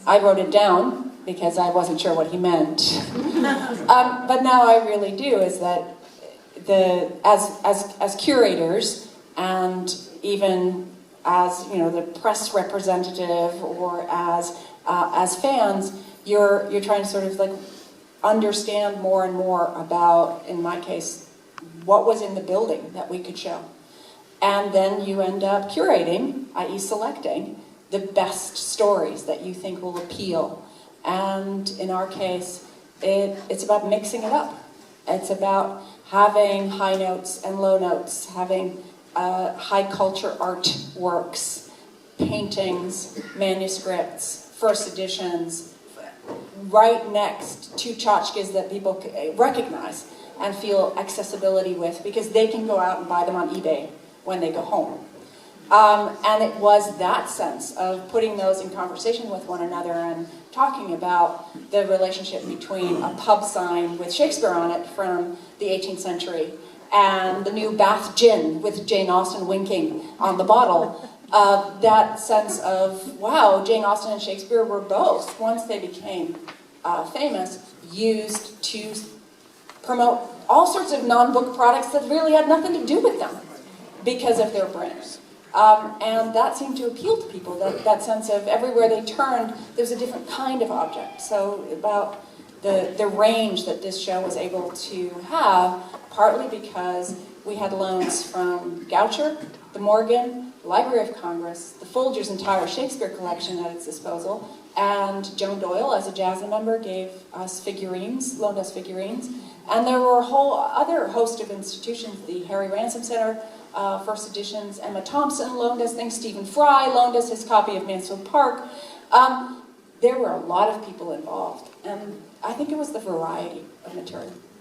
I wrote it down because I wasn't sure what he meant. But now I really do, is that as curators, and even as the press representative, or as fans, you're trying to sort of like understand more and more about, in my case, what was in the building that we could show. And then you end up curating, i.e. selecting, the best stories that you think will appeal. And in our case, it's about mixing it up. It's about having high notes and low notes, having high culture artworks, paintings, manuscripts, first editions, right next to tchotchkes that people recognize and feel accessibility with, because they can go out and buy them on eBay when they go home. And it was that sense of putting those in conversation with one another and talking about the relationship between a pub sign with Shakespeare on it from the 18th century and the new Bath gin with Jane Austen winking on the bottle. That sense of, wow, Jane Austen and Shakespeare were both, once they became famous, used to promote all sorts of non-book products that really had nothing to do with them because of their brands. And that seemed to appeal to people, that sense of everywhere they turned, there's a different kind of object. So about the range that this show was able to have, partly because we had loans from Goucher, the Morgan, the Library of Congress, the Folger's entire Shakespeare collection at its disposal, and Joan Doyle, as a JASNA member, gave us figurines, loaned us figurines. And there were a whole other host of institutions, the Harry Ransom Center, first editions, Emma Thompson loaned us things, Stephen Fry loaned us his copy of Mansfield Park. There were a lot of people involved, and I think it was the variety of material.